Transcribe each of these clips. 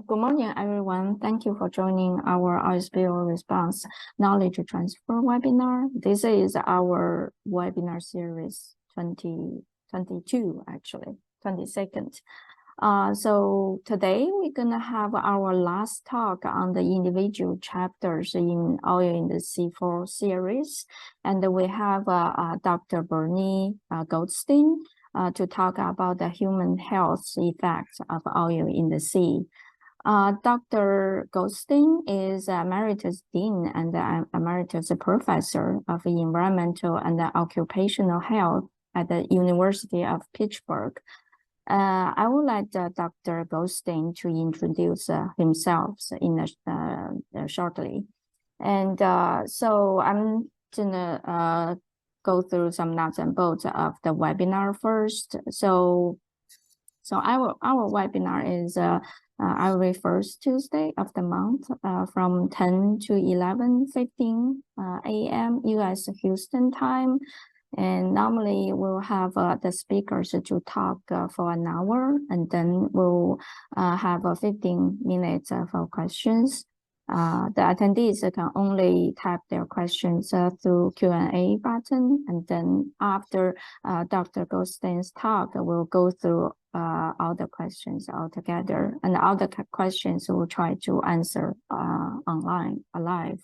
Good morning, everyone. Thank you for joining our ISBO Response Knowledge Transfer webinar. This is our webinar series 2022, actually, 22nd. So today we're gonna have our last talk on the individual chapters in Oil in the Sea 4 series. And we have Dr. Bernie Goldstein to talk about the human health effects of oil in the sea. Dr. Goldstein is Emeritus Dean and Emeritus Professor of Environmental and Occupational Health at the University of Pittsburgh. I would like Dr. Goldstein to introduce himself shortly. And so I'm gonna go through some nuts and bolts of the webinar first. So our webinar is every first Tuesday of the month from 10 to 11:15 a.m. U.S. Houston time. And normally we'll have the speakers to talk for an hour, and then we'll have 15 minutes for questions. The attendees can only type their questions through Q&A button, and then after Dr. Goldstein's talk, we'll go through all the questions all together, and all the questions we'll try to answer online, live.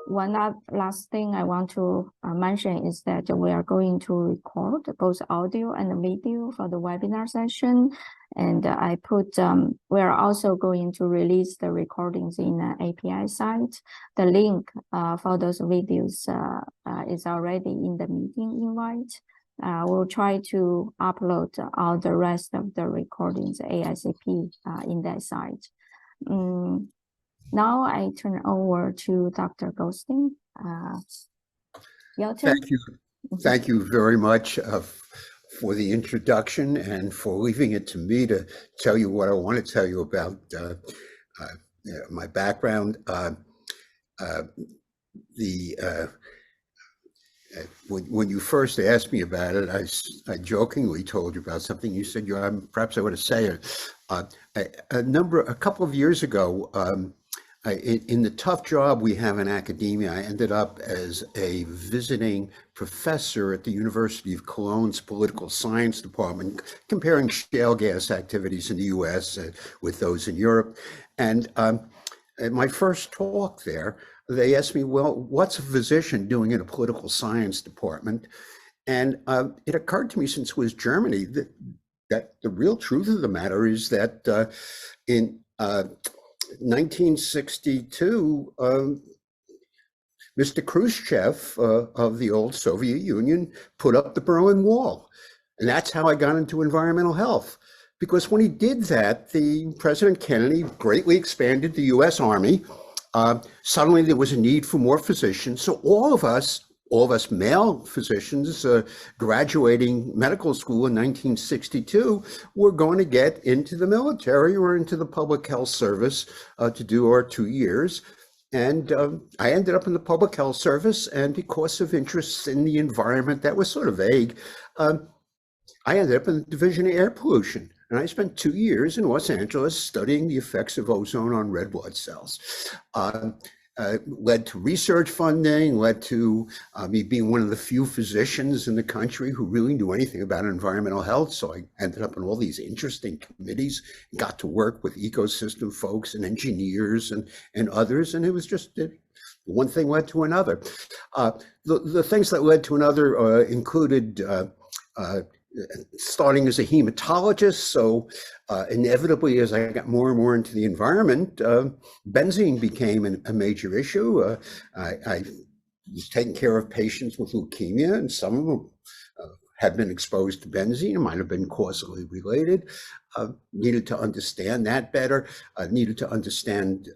One last thing I want to mention is that we are going to record both audio and video for the webinar session. And I put, we are also going to release the recordings in an API site. The link for those videos is already in the meeting invite. We'll try to upload all the rest of the recordings ASAP in that site. Now I turn over to Dr. Goldstein. Thank you. Thank you very much for the introduction and for leaving it to me to tell you what I want to tell you about my background. When you first asked me about it, I jokingly told you about something. You said, perhaps I want to say it. A couple of years ago, in the tough job we have in academia, I ended up as a visiting professor at the University of Cologne's Political Science Department, comparing shale gas activities in the US with those in Europe. And at my first talk there, they asked me, well, what's a physician doing in a political science department? And it occurred to me, since it was Germany, that the real truth of the matter is that in 1962, Mr. Khrushchev of the old Soviet Union put up the Berlin Wall. And that's how I got into environmental health. Because when he did that, President Kennedy greatly expanded the US Army. Suddenly there was a need for more physicians. So all of us male physicians graduating medical school in 1962 were going to get into the military or into the public health service to do our 2 years. And I ended up in the public health service, and because of interests in the environment that was sort of vague, I ended up in the Division of Air Pollution. And I spent 2 years in Los Angeles studying the effects of ozone on red blood cells. Led to research funding, led to me being one of the few physicians in the country who really knew anything about environmental health. So I ended up in all these interesting committees, got to work with ecosystem folks and engineers and others. And it was just one thing led to another. The things that led to another included starting as a hematologist. So inevitably, as I got more and more into the environment, benzene became a major issue. I was taking care of patients with leukemia, and some of them had been exposed to benzene. It might have been causally related. Needed to understand that better. Needed to understand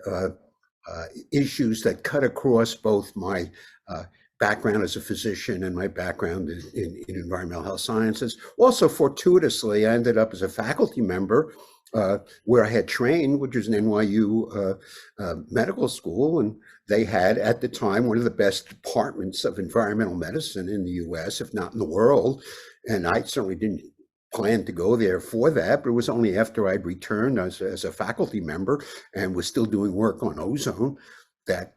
issues that cut across both my background as a physician and my background in environmental health sciences. Also, fortuitously, I ended up as a faculty member where I had trained, which is an NYU medical school, and they had at the time one of the best departments of environmental medicine in the US, if not in the world. And I certainly didn't planned to go there for that, but it was only after I'd returned as a faculty member and was still doing work on ozone that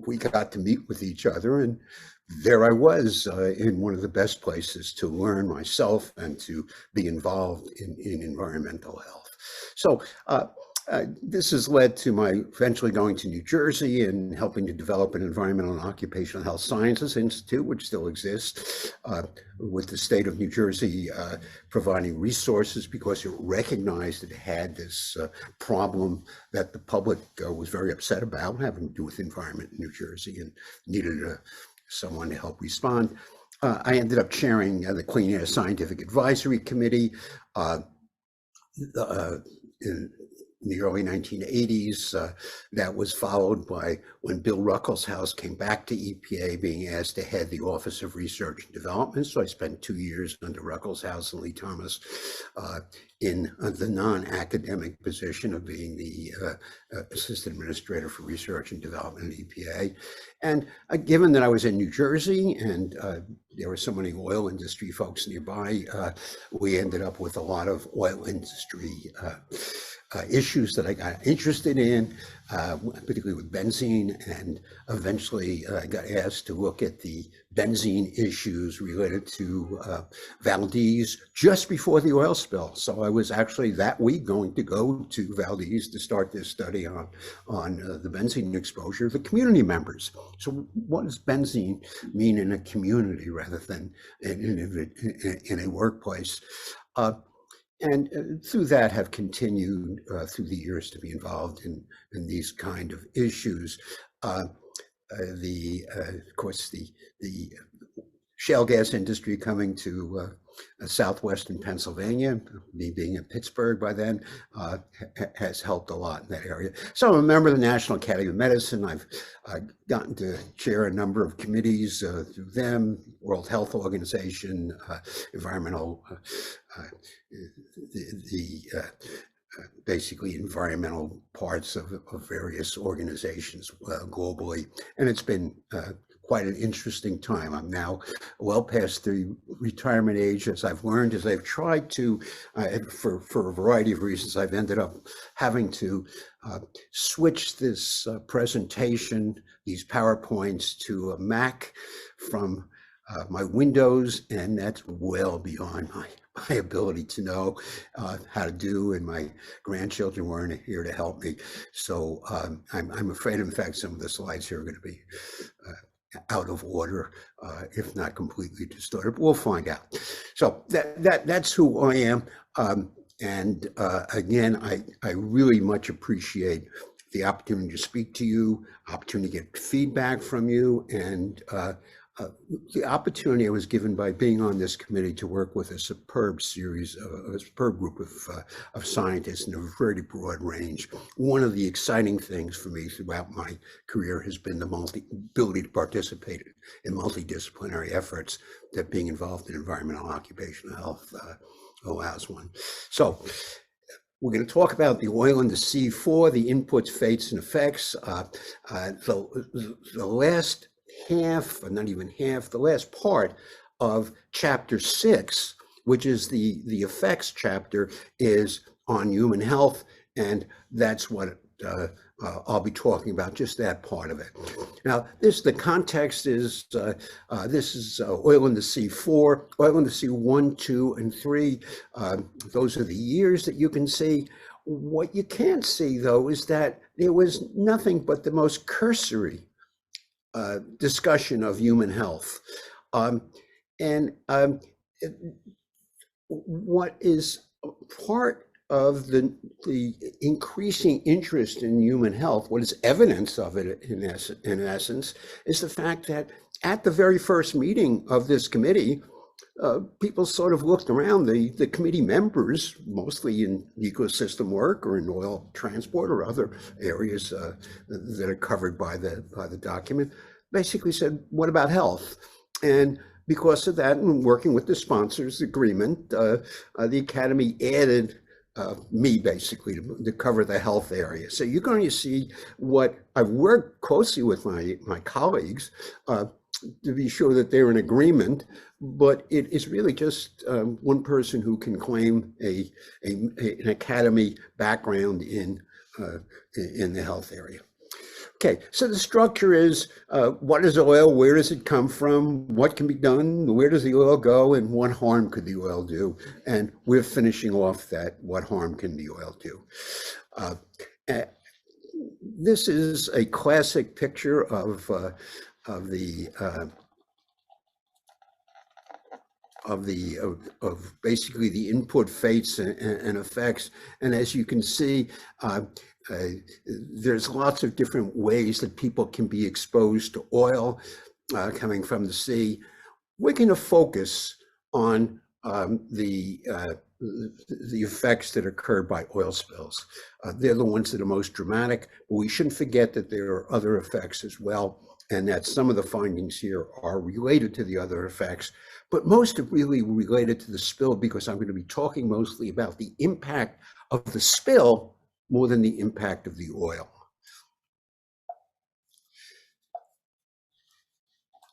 we got to meet with each other. And there I was in one of the best places to learn myself and to be involved in environmental health. So this has led to my eventually going to New Jersey and helping to develop an Environmental and Occupational Health Sciences Institute, which still exists, with the state of New Jersey providing resources because it recognized it had this problem that the public was very upset about, having to do with the environment in New Jersey, and needed someone to help respond. I ended up chairing the Clean Air Scientific Advisory Committee in the early 1980s. That was followed by when Bill Ruckelshaus came back to EPA, being asked to head the Office of Research and Development. So I spent 2 years under Ruckelshaus and Lee Thomas in the non-academic position of being the Assistant Administrator for Research and Development at EPA. And given that I was in New Jersey and there were so many oil industry folks nearby, we ended up with a lot of oil industry issues that I got interested in, particularly with benzene, and eventually I got asked to look at the benzene issues related to Valdez just before the oil spill. So I was actually that week going to go to Valdez to start this study on the benzene exposure of the community members. So what does benzene mean in a community rather than in a workplace? And through that have continued through the years to be involved in these kind of issues. Of course, the shale gas industry coming to southwestern Pennsylvania, me being in Pittsburgh by then, has helped a lot in that area. So I'm a member of the National Academy of Medicine. I've gotten to chair a number of committees through them, World Health Organization, environmental, basically environmental parts of various organizations globally. And it's been quite an interesting time. I'm now well past the retirement age. As I've learned, as I've tried to, for a variety of reasons, I've ended up having to switch this presentation, these PowerPoints, to a Mac from my Windows, and that's well beyond my ability to know how to do, and my grandchildren weren't here to help me. So I'm afraid, in fact, some of the slides here are going to be out of order, if not completely distorted, but we'll find out. So that's who I am. And again, I really much appreciate the opportunity to speak to you, opportunity to get feedback from you, and the opportunity I was given by being on this committee to work with a superb group of scientists in a very broad range. One of the exciting things for me throughout my career has been the ability to participate in multidisciplinary efforts that being involved in environmental occupational health allows one. So we're going to talk about the oil and the C4, the inputs, fates, and effects. The last half, or not even half, the last part of chapter 6, which is the effects chapter, is on human health, and that's what I'll be talking about, just that part of it. Now, the context is, this is oil in the C4, oil in the C1, 2, and 3. Those are the years that you can see. What you can't see, though, is that there was nothing but the most cursory discussion of human health. What is part of the increasing interest in human health, what is evidence of it in essence, is the fact that at the very first meeting of this committee, people sort of looked around, the committee members, mostly in ecosystem work or in oil transport or other areas that are covered by the document, basically said, what about health? And because of that, and working with the sponsors agreement, the Academy added me basically to cover the health area. So you're going to see what I've worked closely with my colleagues to be sure that they're in agreement, but it is really just one person who can claim an academy background in the health area. Okay, so the structure is what is oil, where does it come from, what can be done, where does the oil go, and what harm could the oil do? And we're finishing off that, what harm can the oil do? This is a classic picture of basically the input fates and effects. And as you can see, there's lots of different ways that people can be exposed to oil coming from the sea. We're going to focus on the effects that occur by oil spills. They're the ones that are most dramatic, but we shouldn't forget that there are other effects as well, and that some of the findings here are related to the other effects, but most are really related to the spill, because I'm going to be talking mostly about the impact of the spill more than the impact of the oil.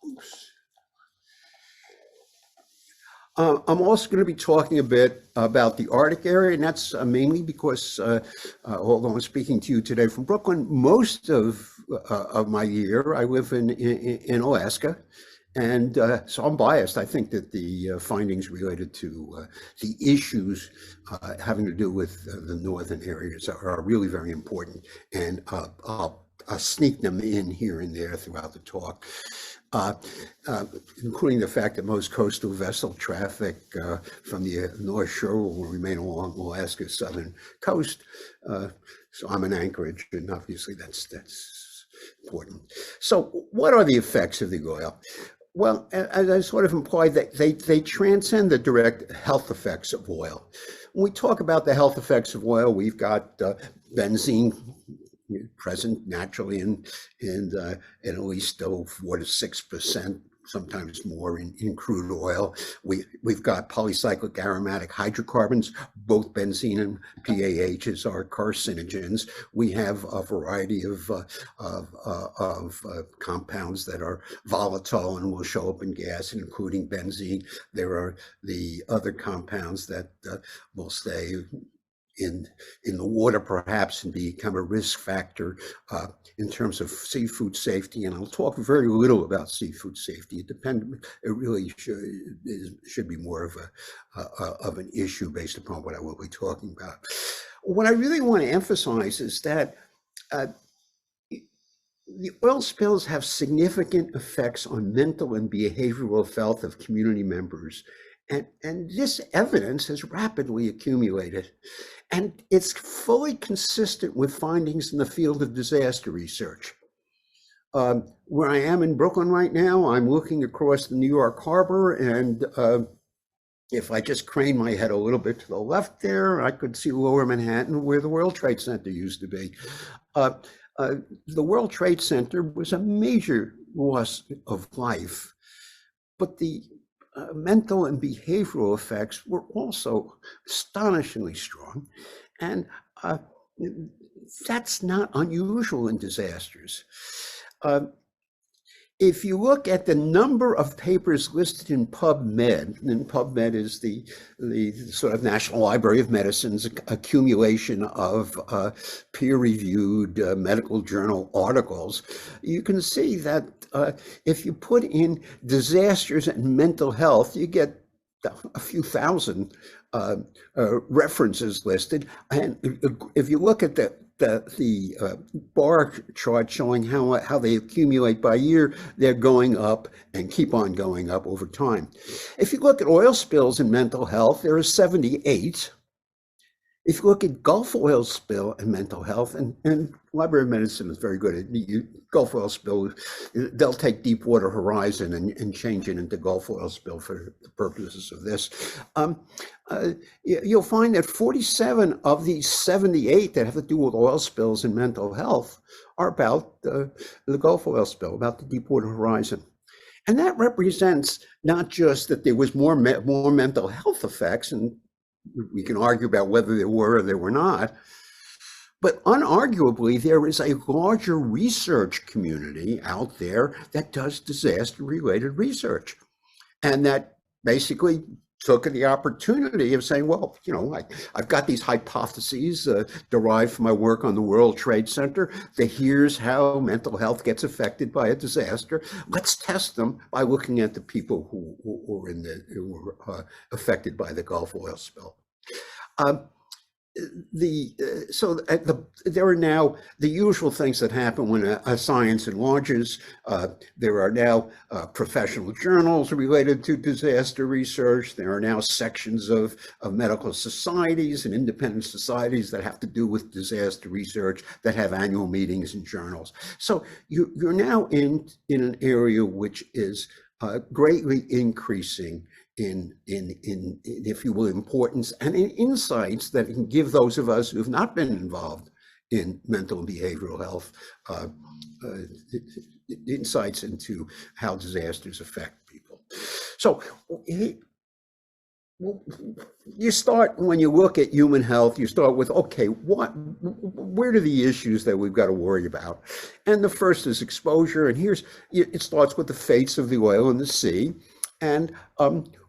Oops. I'm also going to be talking a bit about the Arctic area, and that's mainly because, although I'm speaking to you today from Brooklyn, most of my year I live in Alaska, and so I'm biased. I think that the findings related to the issues having to do with the northern areas are really very important, and I'll sneak them in here and there throughout the talk. Including the fact that most coastal vessel traffic from the North Shore will remain along Alaska's southern coast. So I'm in Anchorage, and obviously that's important. So what are the effects of the oil? Well, as I sort of implied, that they transcend the direct health effects of oil. When we talk about the health effects of oil, we've got benzene present naturally in at least 4 to 6%, sometimes more in crude oil. We've got polycyclic aromatic hydrocarbons, both benzene and PAHs are carcinogens. We have a variety of compounds that are volatile and will show up in gas, including benzene. There are the other compounds that will stay in the water perhaps and become a risk factor in terms of seafood safety. And I'll talk very little about seafood safety. It really should be more of an issue based upon what I will be talking about. What I really want to emphasize is that the oil spills have significant effects on mental and behavioral health of community members. And this evidence has rapidly accumulated. And it's fully consistent with findings in the field of disaster research. Where I am in Brooklyn right now, I'm looking across the New York Harbor, and if I just crane my head a little bit to the left there, I could see Lower Manhattan, where the World Trade Center used to be. The World Trade Center was a major loss of life, but the mental and behavioral effects were also astonishingly strong. And that's not unusual in disasters. If you look at the number of papers listed in PubMed, and PubMed is the sort of National Library of Medicine's accumulation of peer-reviewed medical journal articles, you can see that if you put in disasters and mental health, you get a few thousand references listed. And if you look at the bar chart showing how they accumulate by year, they're going up and keep on going up over time. If you look at oil spills and mental health, there are 78. If you look at Gulf oil spill and mental health, and Library of Medicine is very good at Gulf oil spill, they'll take Deepwater Horizon and change it into Gulf oil spill for the purposes of this. You'll find that 47 of these 78 that have to do with oil spills and mental health are about the Gulf oil spill, about the Deepwater Horizon. And that represents not just that there was more mental health effects, and we can argue about whether there were or there were not, But unarguably, there is a larger research community out there that does disaster-related research, and that basically took the opportunity of saying, well, I've got these hypotheses derived from my work on the World Trade Center. Here's how mental health gets affected by a disaster. Let's test them by looking at the people who were affected by the Gulf oil spill. There are now the usual things that happen when a science enlarges. There are now professional journals related to disaster research. There are now sections of medical societies and independent societies that have to do with disaster research that have annual meetings and journals. So you're now in an area which is greatly increasing in if you will, importance and in insights that can give those of us who have not been involved in mental and behavioral health insights into how disasters affect people. So you start, when you look at human health, you start with, okay, where are the issues that we've got to worry about? And the first is exposure, and it starts with the fates of the oil in the sea, and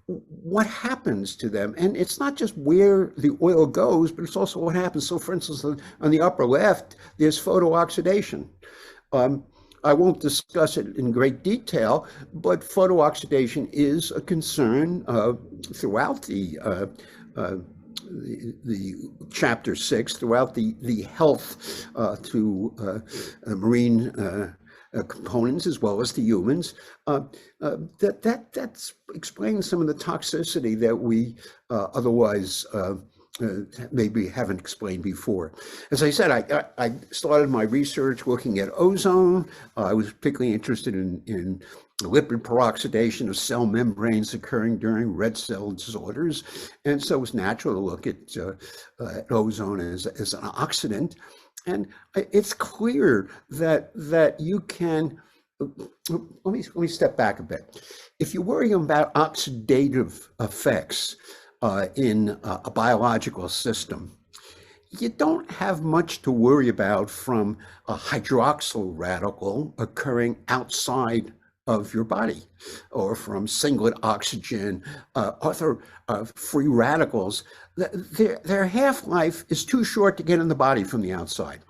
what happens to them. And it's not just where the oil goes, but it's also what happens. So for instance, on the upper left, there's photooxidation. I won't discuss it in great detail, but photooxidation is a concern throughout the chapter 6, throughout the health to marine components as well as the humans. That explains some of the toxicity that we otherwise maybe haven't explained before. As I said, I started my research looking at ozone. I was particularly interested in lipid peroxidation of cell membranes occurring during red cell disorders. And so it was natural to look at ozone as an oxidant. And it's clear that you can, let me step back a bit. If you're worrying about oxidative effects in a biological system, you don't have much to worry about from a hydroxyl radical occurring outside of your body, or from singlet oxygen, other free radicals. Their half-life is too short to get in the body from the outside.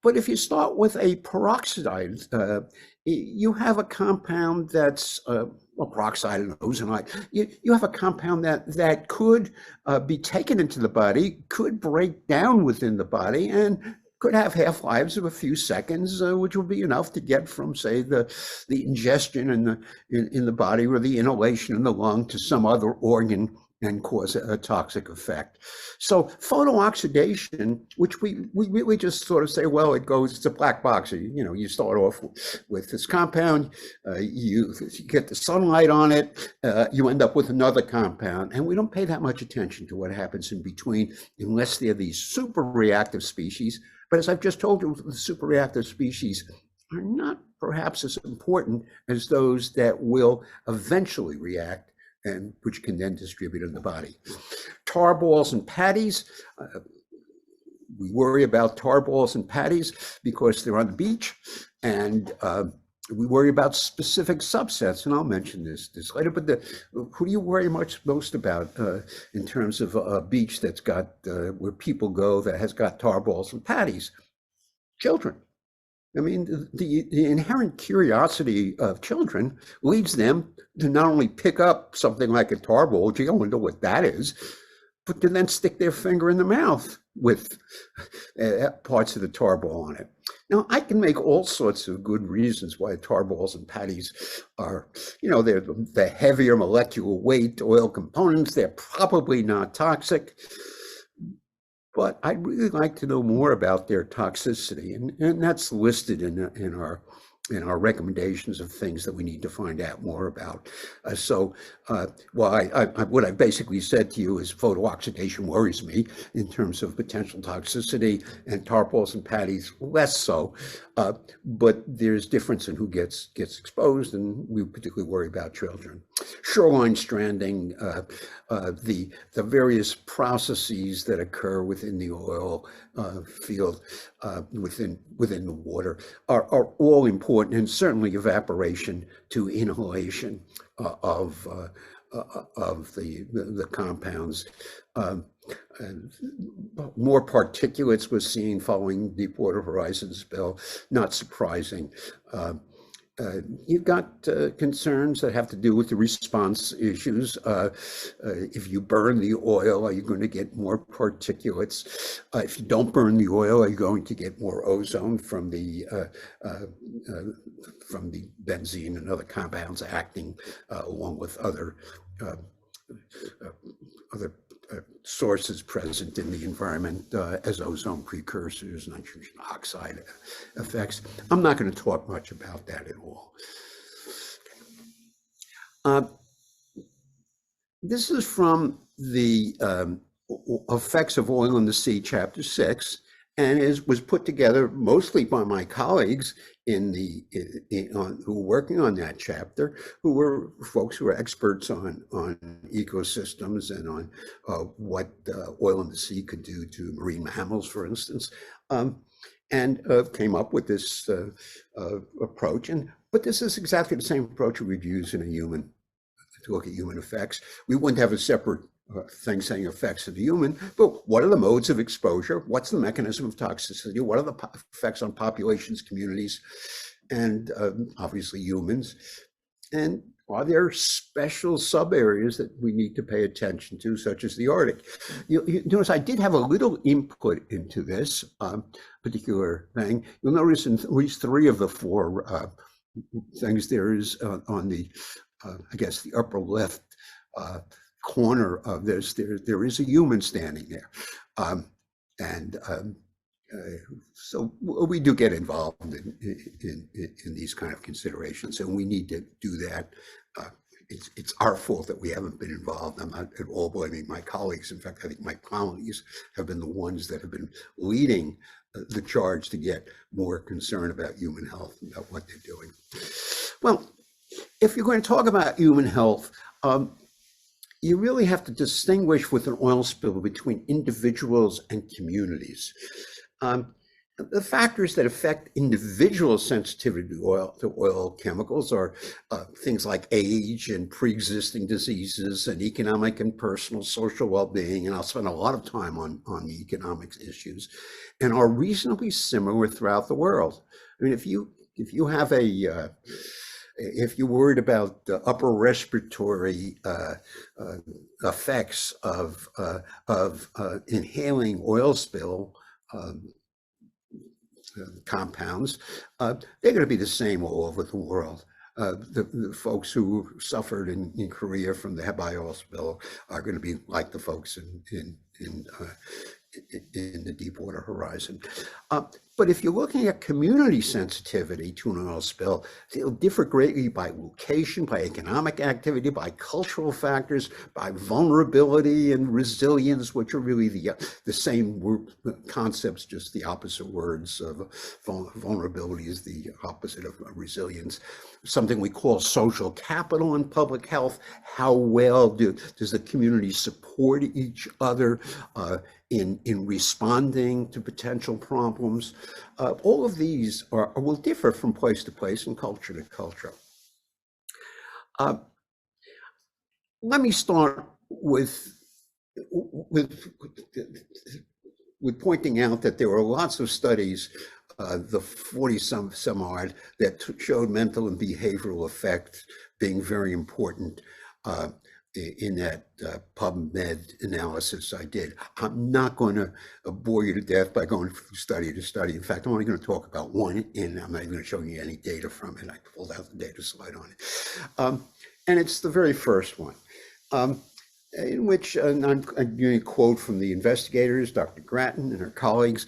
But if you start with a peroxide, you have a compound that's peroxide and ozonide. You have a compound that could be taken into the body, could break down within the body, and could have half-lives of a few seconds, which would be enough to get from, say, the ingestion in the body or the inhalation in the lung to some other organ and cause a toxic effect. So photooxidation, which we really just sort of say, well, it's a black box. You start off with this compound, you get the sunlight on it, you end up with another compound, and we don't pay that much attention to what happens in between unless they're these super reactive species. But as I've just told you, the super reactive species are not perhaps as important as those that will eventually react and which can then distribute in the body. Tar balls and patties. We worry about tar balls and patties because they're on the beach, and we worry about specific subsets, and I'll mention this later. But who do you worry most about in terms of a beach that's got where people go that has got tar balls and patties? Children. I mean, the inherent curiosity of children leads them to not only pick up something like a tar ball, gee, I wonder what that is, but to then stick their finger in the mouth with parts of the tar ball on it. Now, I can make all sorts of good reasons why tar balls and patties are, they're the heavier molecular weight oil components. They're probably not toxic. But I'd really like to know more about their toxicity, and that's listed in our recommendations of things that we need to find out more about. What I basically said to you is photooxidation worries me in terms of potential toxicity, and tar balls and patties less so. But there's difference in who gets exposed, and we particularly worry about children. Shoreline stranding, the various processes that occur within the oil field, within the water, are all important, and certainly evaporation to inhalation of the compounds. More particulates was seen following Deepwater Horizon spill, not surprising. You've got concerns that have to do with the response issues. If you burn the oil, are you going to get more particulates? If you don't burn the oil, are you going to get more ozone from the benzene and other compounds acting along with other sources present in the environment as ozone precursors, nitrogen oxide effects? I'm not going to talk much about that at all. This is from the Effects of Oil in the Sea, Chapter 6, and was put together mostly by my colleagues who were working on that chapter, who were folks who were experts on ecosystems and on what oil in the sea could do to marine mammals, for instance, and came up with this approach. But this is exactly the same approach we'd use in a human, to look at human effects. We wouldn't have a separate thing saying effects of the human, but what are the modes of exposure? What's the mechanism of toxicity? What are the effects on populations, communities, and obviously humans? And are there special sub areas that we need to pay attention to, such as the Arctic? You notice I did have a little input into this particular thing. You'll notice in at least 3 of the 4 things there is on the, I guess, the upper left corner of this, there is a human standing there. So we do get involved in these kind of considerations, and we need to do that. It's our fault that we haven't been involved. I'm not at all blaming my colleagues. In fact, I think my colleagues have been the ones that have been leading the charge to get more concerned about human health, about what they're doing. Well, if you're going to talk about human health, you really have to distinguish with an oil spill between individuals and communities. The factors that affect individual sensitivity to oil chemicals are things like age and pre-existing diseases and economic and personal social well-being, and I'll spend a lot of time on the economics issues, and are reasonably similar throughout the world. I mean, if you have if you're worried about the upper respiratory effects of inhaling oil spill compounds, they're going to be the same all over the world. The folks who suffered in Korea from the Hebei oil spill are going to be like the folks in the Deepwater Horizon. But if you're looking at community sensitivity to an oil spill, it'll differ greatly by location, by economic activity, by cultural factors, by vulnerability and resilience, which are really the same concepts, just the opposite words. Vulnerability is the opposite of resilience. Something we call social capital in public health. How well does the community support each other in responding to potential problems? All of these will differ from place to place and culture to culture. Let me start with pointing out that there were lots of studies, the 40-some odd, that showed mental and behavioral effects being very important in that PubMed analysis I did. I'm not going to bore you to death by going from study to study. In fact, I'm only going to talk about one, and I'm not even going to show you any data from it. I pulled out the data slide on it. And it's the very first one, in which I'm doing a quote from the investigators, Dr. Grattan and her colleagues.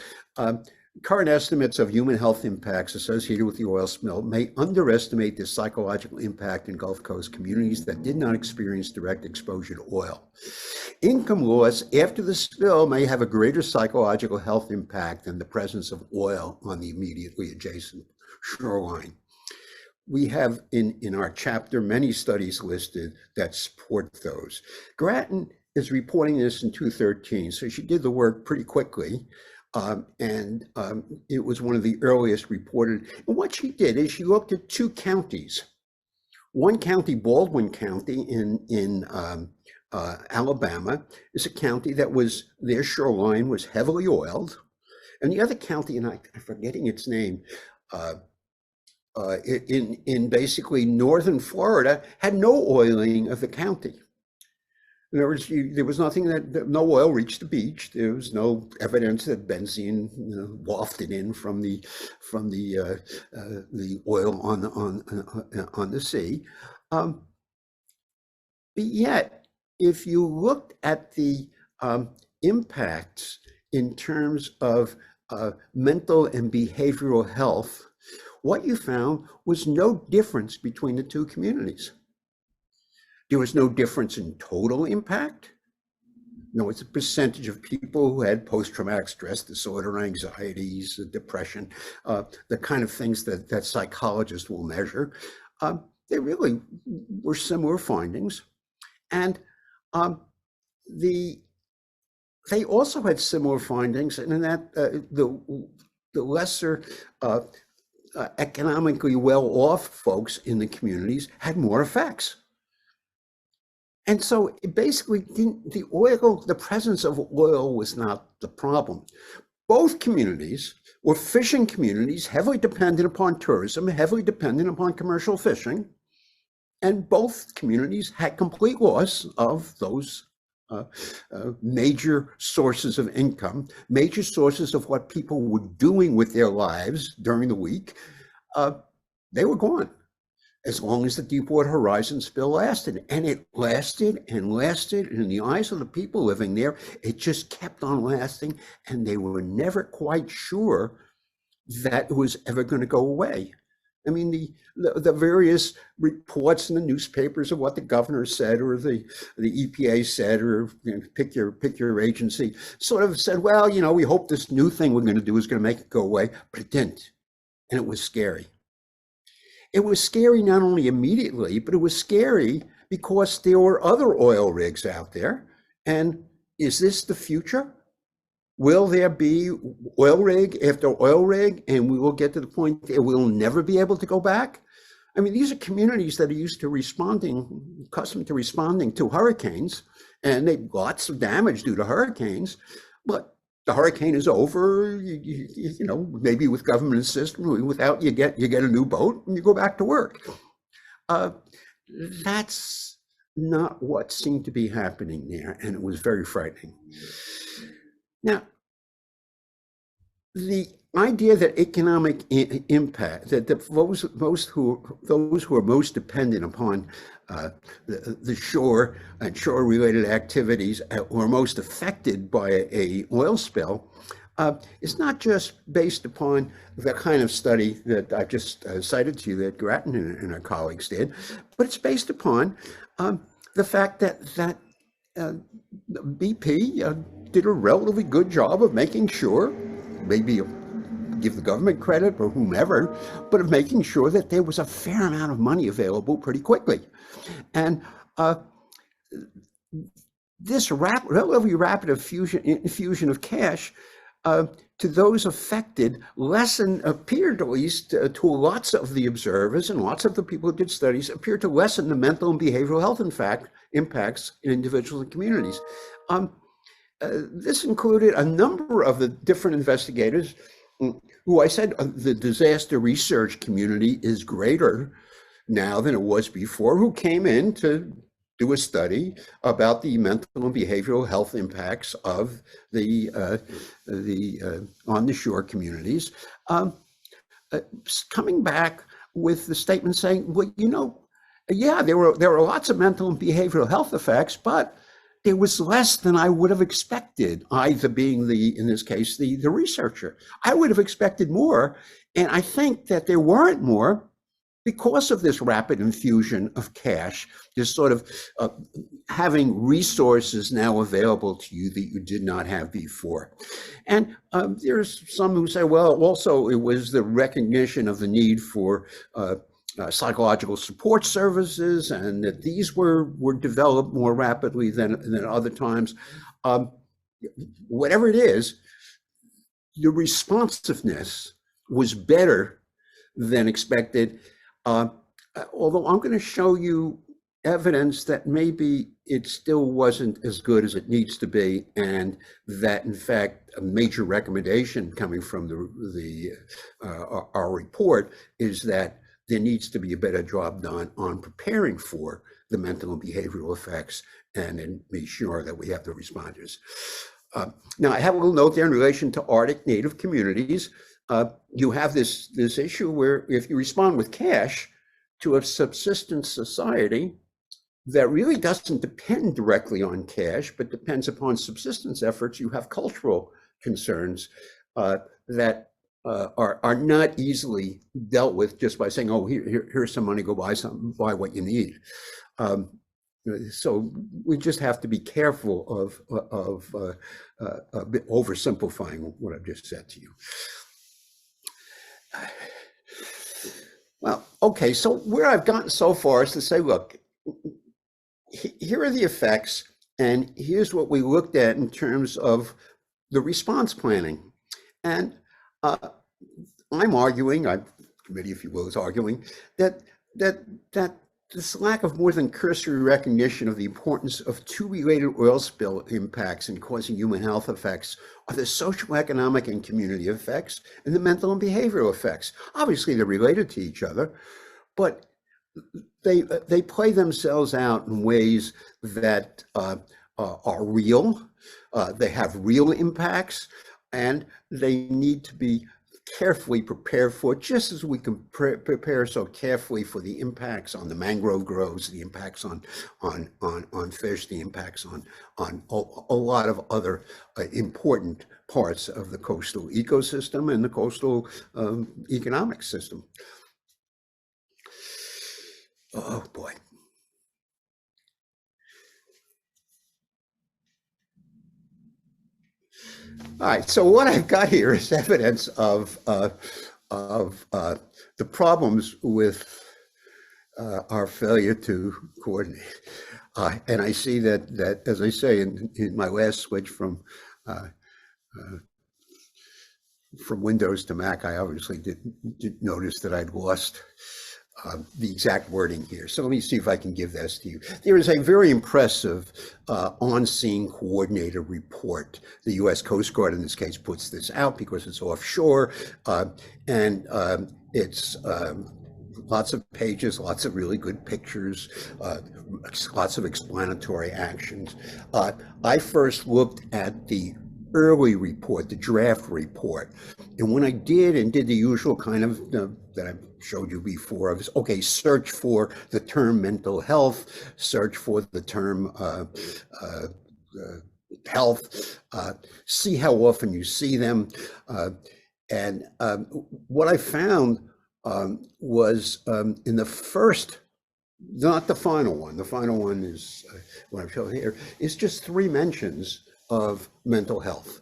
Current estimates of human health impacts associated with the oil spill may underestimate the psychological impact in Gulf Coast communities that did not experience direct exposure to oil. Income loss after the spill may have a greater psychological health impact than the presence of oil on the immediately adjacent shoreline. We have in our chapter many studies listed that support those. Grattan is reporting this in 2013, so she did the work pretty quickly. It was one of the earliest reported. And what she did is she looked at two counties. One county, Baldwin County in Alabama, is a county that was, their shoreline was heavily oiled. And the other county, and I'm forgetting its name, in basically northern Florida, had no oiling of the county. In other words, there was nothing that no oil reached the beach. There was no evidence that benzene wafted in from the oil on the sea. But yet, if you looked at the impacts in terms of mental and behavioral health, what you found was no difference between the two communities. There was no difference in total impact. No, it's a percentage of people who had post-traumatic stress disorder, anxieties, depression, the kind of things that psychologists will measure. They really were similar findings. And they also had similar findings in that the lesser economically well-off folks in the communities had more effects. And so it basically the presence of oil was not the problem. Both communities were fishing communities, heavily dependent upon tourism, heavily dependent upon commercial fishing. And both communities had complete loss of those major sources of income, major sources of what people were doing with their lives during the week. They were gone as long as the Deepwater Horizon spill lasted. And it lasted and lasted. And in the eyes of the people living there, it just kept on lasting. And they were never quite sure that it was ever going to go away. I mean, the various reports in the newspapers of what the governor said or the EPA said, or pick your agency, sort of said, well, we hope this new thing we're going to do is going to make it go away, but it didn't. And it was scary. It was scary not only immediately, but it was scary because there were other oil rigs out there. And is this the future? Will there be oil rig after oil rig, and we will get to the point that we'll never be able to go back? I mean, these are communities that are used to accustomed to responding to hurricanes, and they lots of damage due to hurricanes. But the hurricane is over, maybe with government assistance, without you get a new boat and you go back to work. That's not what seemed to be happening there, and it was very frightening. Now, the idea that economic impact, that those who are most dependent upon the shore and shore-related activities or most affected by a oil spill, is not just based upon the kind of study that I just cited to you that Grattan and her colleagues did, but it's based upon the fact that BP did a relatively good job of making sure, maybe give the government credit or whomever, but of making sure that there was a fair amount of money available pretty quickly. And this relatively rapid infusion of cash to those affected appeared, at least to lots of the observers and lots of the people who did studies, appeared to lessen the mental and behavioral health impacts in individuals and communities. This included a number of the different investigators who I said the disaster research community is greater now than it was before, who came in to do a study about the mental and behavioral health impacts of the on the shore communities, coming back with the statement saying, well, yeah, there were lots of mental and behavioral health effects, but there was less than I would have expected, either being in this case, the researcher. I would have expected more. And I think that there weren't more because of this rapid infusion of cash, this sort of having resources now available to you that you did not have before. And there's some who say, well, also it was the recognition of the need for psychological support services, and that these were developed more rapidly than other times. Whatever it is, the responsiveness was better than expected. Although I'm going to show you evidence that maybe it still wasn't as good as it needs to be, and that in fact a major recommendation coming from our report is that there needs to be a better job done on preparing for the mental and behavioral effects, and then be sure that we have the responders. Now, I have a little note there in relation to Arctic Native communities. You have this issue where if you respond with cash to a subsistence society that really doesn't depend directly on cash, but depends upon subsistence efforts, you have cultural concerns that are not easily dealt with just by saying, oh, here's some money, go buy something, buy what you need. So we just have to be careful of a bit oversimplifying what I've just said to you. Well, okay, so where I've gotten so far is to say, look, here are the effects, and here's what we looked at in terms of the response planning. And I'm arguing, the committee, if you will, is arguing that this lack of more than cursory recognition of the importance of two related oil spill impacts in causing human health effects are the social, economic, and community effects, and the mental and behavioral effects. Obviously, they're related to each other, but they play themselves out in ways that are real. They have real impacts, and they need to be carefully prepared for, just as we can prepare so carefully for the impacts on the mangrove groves, the impacts on fish, the impacts on a lot of other important parts of the coastal ecosystem and the coastal economic system. Oh boy. All right, so what I've got here is evidence of the problems with our failure to coordinate. And I see that, as I say in my last switch from Windows to Mac, I obviously didn't notice that I'd lost the exact wording here. So let me see if I can give this to you. There is a very impressive on-scene coordinator report. The U.S. Coast Guard, in this case, puts this out because it's offshore, and it's lots of pages, lots of really good pictures, lots of explanatory actions. I first looked at the early report, the draft report. And when I did the usual kind of that I showed you before, of okay, search for the term mental health, search for the term health, see how often you see them. And what I found was in the first, not the final one, the final one is what I've shown here, is just 3 mentions of mental health.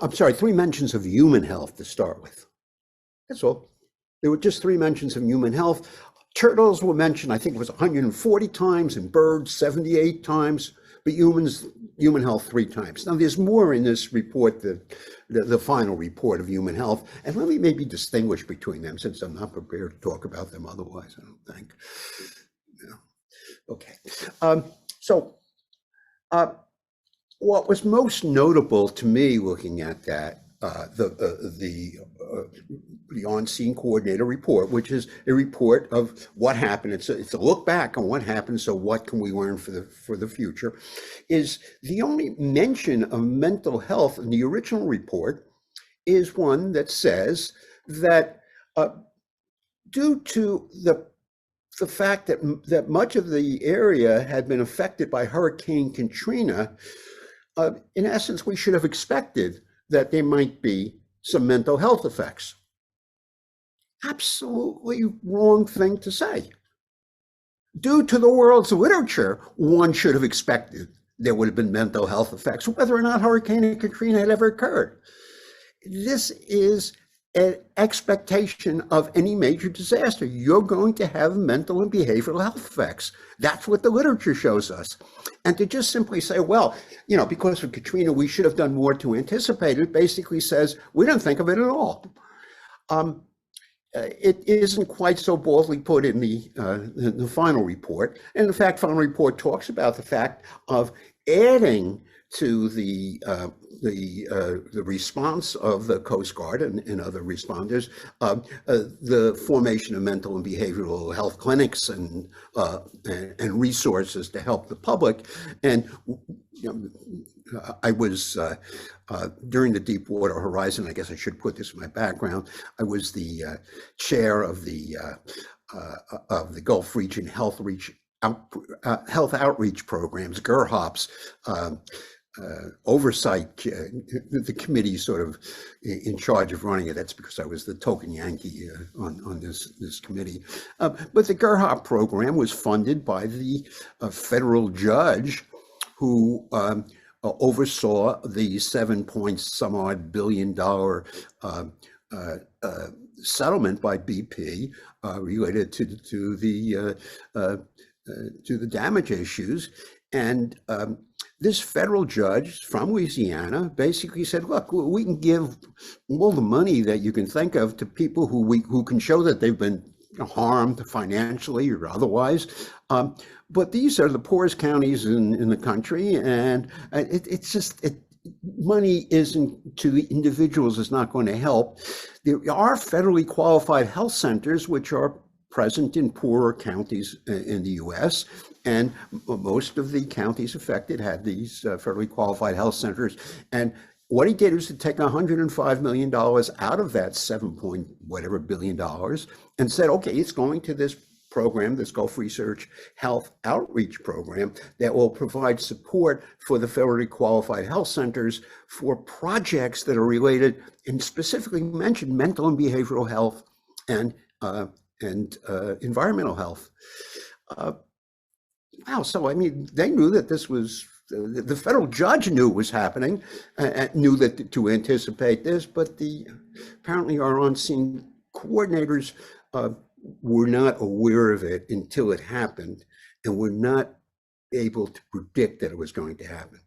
I'm sorry, 3 mentions of human health to start with. That's all. There were just 3 mentions of human health. Turtles were mentioned, I think it was 140 times, and birds 78 times, but human health 3 times. Now there's more in this report, the final report of human health, and let me maybe distinguish between them, since I'm not prepared to talk about them otherwise, I don't think. Yeah. Okay. What was most notable to me looking at that, the on-scene coordinator report, which is a report of what happened. It's a look back on what happened. So what can we learn for the future? Is the only mention of mental health in the original report is one that says that due to the the fact that much of the area had been affected by Hurricane Katrina, in essence, we should have expected that there might be some mental health effects. Absolutely wrong thing to say. Due to the world's literature, one should have expected there would have been mental health effects, whether or not Hurricane Katrina had ever occurred. This is an expectation of any major disaster. You're going to have mental and behavioral health effects. That's what the literature shows us. And to just simply say, well, because of Katrina, we should have done more to anticipate it, basically says we don't think of it at all. It isn't quite so boldly put in the final report. And in fact, final report talks about the fact of adding to the response of the Coast Guard and other responders, the formation of mental and behavioral health clinics and resources to help the public. And I was during the Deepwater Horizon, I guess I should put this in my background, I was the chair of the Gulf Region Health Outreach Programs, GERHOPS, oversight, the committee sort of in charge of running it. That's because I was the token Yankee on this committee. But the GERHOP program was funded by the federal judge who oversaw the $7 billion settlement by BP related to the damage issues. And this federal judge from Louisiana basically said, look, we can give all the money that you can think of to people who can show that they've been harmed financially or otherwise. But these are the poorest counties in the country, and money isn't to the individuals is not going to help. There are federally qualified health centers which are present in poorer counties in the U.S., and most of the counties affected had these federally qualified health centers. And what he did was to take $105 million out of that $7 billion and said, okay, it's going to this program, this Gulf Research Health Outreach Program, that will provide support for the federally qualified health centers for projects that are related and specifically mentioned mental and behavioral health and environmental health. Wow, so I mean, they knew that this was, the federal judge knew it was happening, knew that to anticipate this, but apparently our on-scene coordinators were not aware of it until it happened, and were not able to predict that it was going to happen.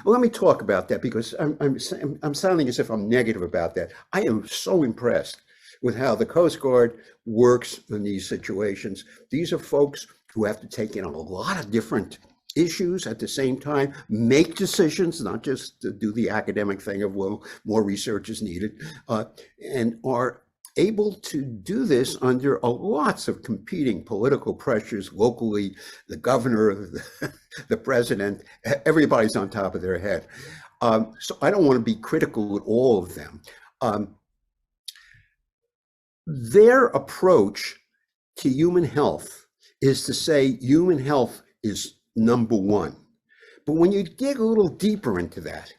Well, let me talk about that, because I'm sounding as if I'm negative about that. I am so impressed with how the Coast Guard works in these situations. These are folks who have to take in a lot of different issues at the same time, make decisions, not just to do the academic thing of, well, more research is needed, and are able to do this under lots of competing political pressures locally, the governor, the president, everybody's on top of their head. So I don't want to be critical of all of them. Their approach to human health is to say human health is number one. But when you dig a little deeper into that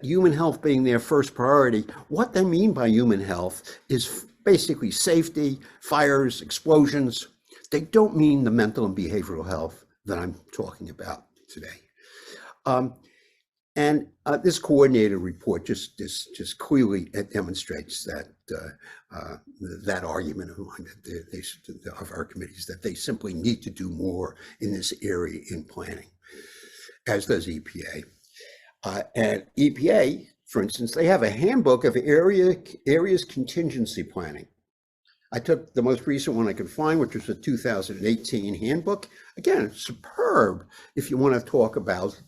human health being their first priority, what they mean by human health is basically safety, fires, explosions. They don't mean the mental and behavioral health that I'm talking about today. And this coordinated report just clearly demonstrates that that argument of our committees, that they simply need to do more in this area in planning, as does EPA. And EPA, for instance, they have a handbook of areas contingency planning. I took the most recent one I could find, which was a 2018 handbook. Again, superb if you want to talk about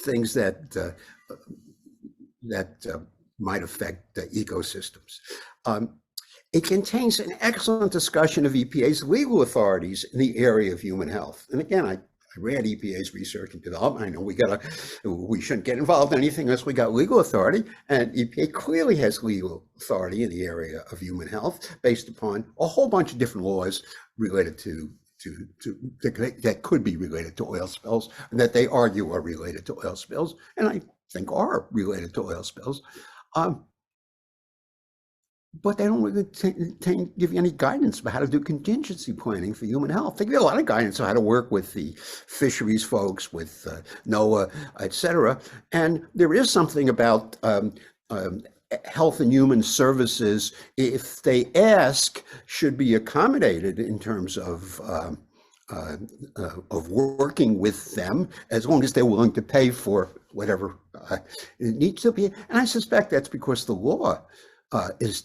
things that might affect ecosystems. It contains an excellent discussion of EPA's legal authorities in the area of human health. And again, I read EPA's research and development. I know we shouldn't get involved in anything unless we got legal authority, and EPA clearly has legal authority in the area of human health based upon a whole bunch of different laws related that could be related to oil spills, and that they argue are related to oil spills, and I think are related to oil spills. But they don't really give you any guidance about how to do contingency planning for human health. They give you a lot of guidance on how to work with the fisheries folks, with NOAA, et cetera. And there is something about health and human services, if they ask, should be accommodated in terms of working with them, as long as they're willing to pay for whatever it needs to be. And I suspect that's because the law is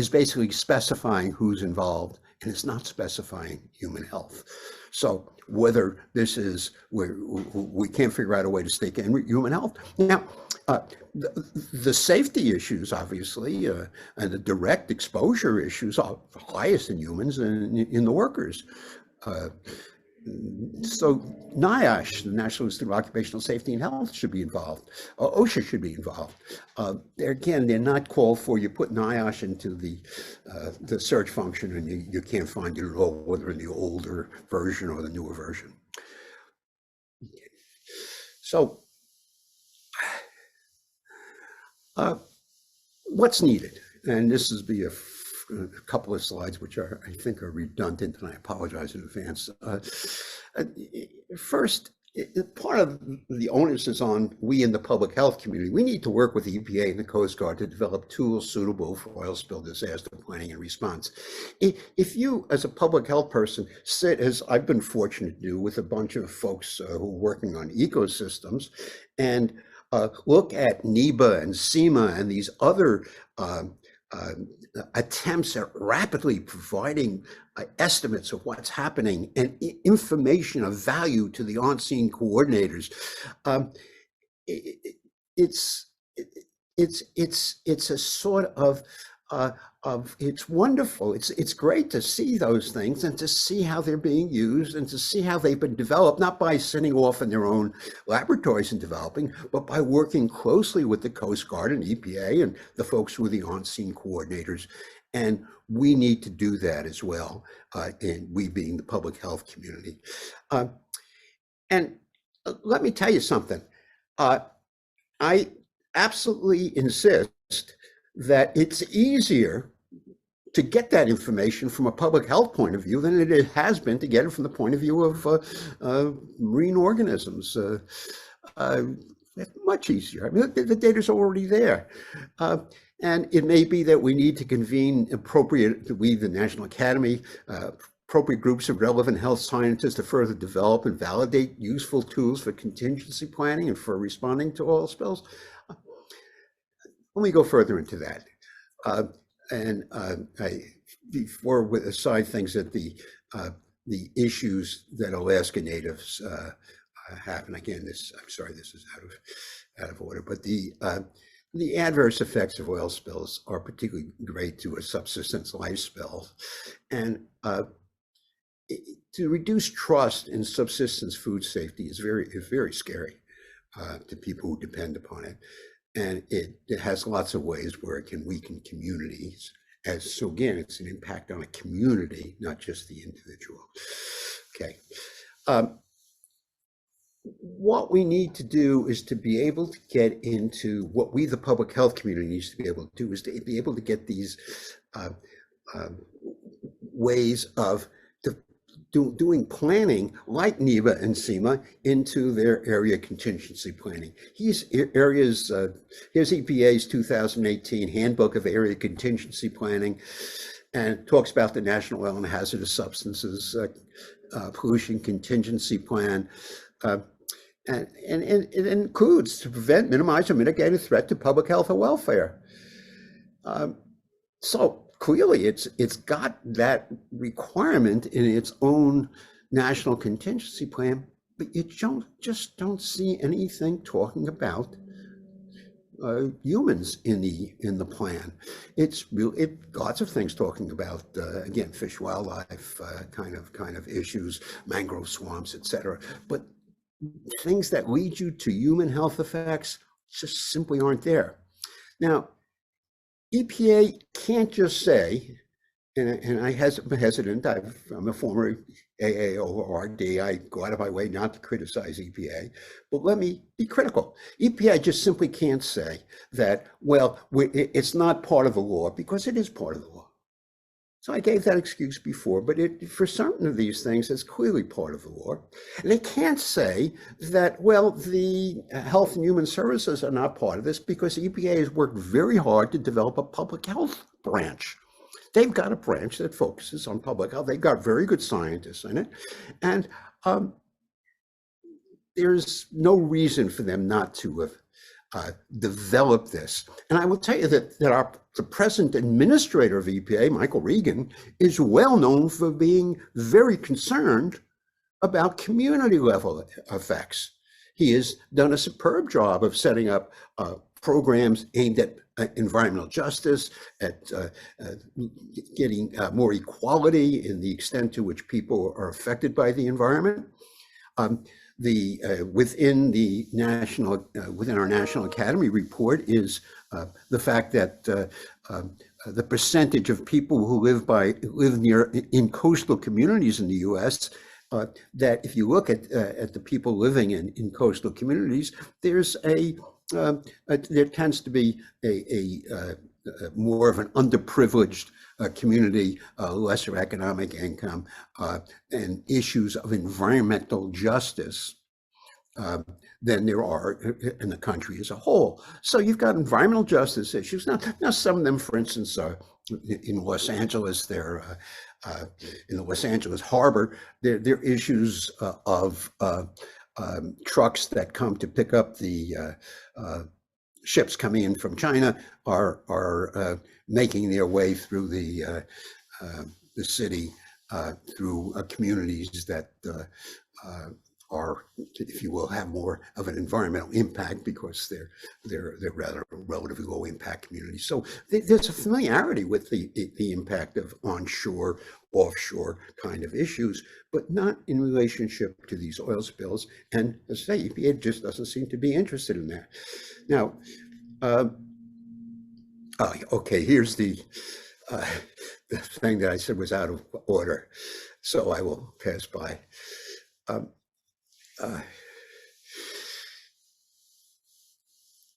basically specifying who's involved, and it's not specifying human health. So whether this is where we can't figure out a way to stake in human health. Now, the safety issues, obviously, and the direct exposure issues are highest in humans and in the workers. So NIOSH, the National Institute of Occupational Safety and Health, should be involved. OSHA should be involved. They're not called for. You put NIOSH into the search function, and you can't find it at all, whether in the older version or the newer version. So what's needed? And this is a couple of slides which I think are redundant, and I apologize in advance. First, part of the onus is on we in the public health community. We need to work with the EPA and the Coast Guard to develop tools suitable for oil spill disaster planning and response. If you, as a public health person, sit, as I've been fortunate to do, with a bunch of folks who are working on ecosystems, and look at NEBA and SEMA and these other attempts at rapidly providing estimates of what's happening and information of value to the on-scene coordinators, it's a sort of it's wonderful. It's great to see those things and to see how they're being used and to see how they've been developed, not by sitting off in their own laboratories and developing, but by working closely with the Coast Guard and EPA and the folks who are the on-scene coordinators. And we need to do that as well, and we being the public health community. And let me tell you something. I absolutely insist that it's easier to get that information from a public health point of view than it has been to get it from the point of view of marine organisms. Much easier. I mean, the data's already there. And it may be that we need to convene the National Academy, appropriate groups of relevant health scientists to further develop and validate useful tools for contingency planning and for responding to oil spills. Let me go further into that. Before we aside things that the issues that Alaska Natives have, and again, I'm sorry, this is out of order, but the adverse effects of oil spills are particularly great to a subsistence life spill, and to reduce trust in subsistence food safety is very scary to people who depend upon it. And it has lots of ways where it can weaken communities. So again, it's an impact on a community, not just the individual. Okay. What we need to do is to be able to get into what we, the public health community, needs to be able to do is to be able to get these ways of doing planning like NEBA and SEMA into their area contingency planning. Here's EPA's 2018 Handbook of Area Contingency Planning, and talks about the National Oil and Hazardous Substances Pollution Contingency Plan. And it includes to prevent, minimize, or mitigate a threat to public health or welfare. So clearly it's got that requirement in its own national contingency plan, but you just don't see anything talking about humans in the plan. It's lots of things talking about again, fish, wildlife kind of issues, mangrove swamps, etc. But things that lead you to human health effects just simply aren't there. Now, EPA can't just say, and I'm hesitant. I'm a former AAORD. I go out of my way not to criticize EPA, but let me be critical. EPA just simply can't say that, well, it's not part of the law, because it is part of the law. So I gave that excuse before, but for certain of these things, it's clearly part of the law. And they can't say that, well, the Health and Human Services are not part of this, because EPA has worked very hard to develop a public health branch. They've got a branch that focuses on public health. They've got very good scientists in it. And there's no reason for them not to have developed this. And I will tell you that the present administrator of EPA, Michael Regan, is well known for being very concerned about community level effects. He has done a superb job of setting up programs aimed at environmental justice, at getting more equality in the extent to which people are affected by the environment. Within our National Academy report is the fact that the percentage of people who live in coastal communities in the U.S. That if you look at the people living in coastal communities, there tends to be a more of an underprivileged community, lesser economic income, and issues of environmental justice than there are in the country as a whole. So you've got environmental justice issues. Now some of them, for instance, in Los Angeles, in the Los Angeles harbor, there are issues of trucks that come to pick up the ships coming in from China are making their way through the city, through communities that are, if you will, have more of an environmental impact because they're rather relatively low impact communities. So there's a familiarity with the impact of onshore, offshore kind of issues, but not in relationship to these oil spills. And as I say, EPA just doesn't seem to be interested in that. Now, okay, here's the thing that I said was out of order, so I will pass by.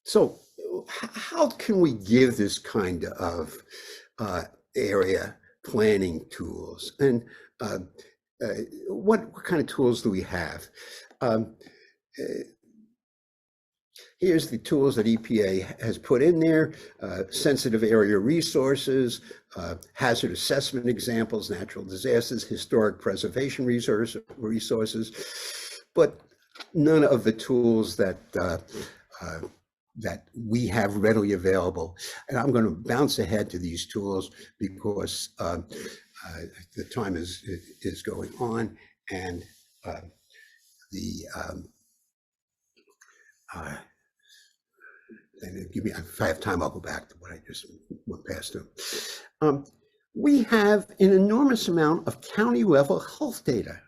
So how can we give this kind of area planning tools? And what kind of tools do we have? Here's the tools that EPA has put in there: sensitive area resources, hazard assessment examples, natural disasters, historic preservation resources, but none of the tools that we have readily available. And I'm going to bounce ahead to these tools because the time is going on, and and give me, if I have time, I'll go back to what I just went past to. We have an enormous amount of county level health data.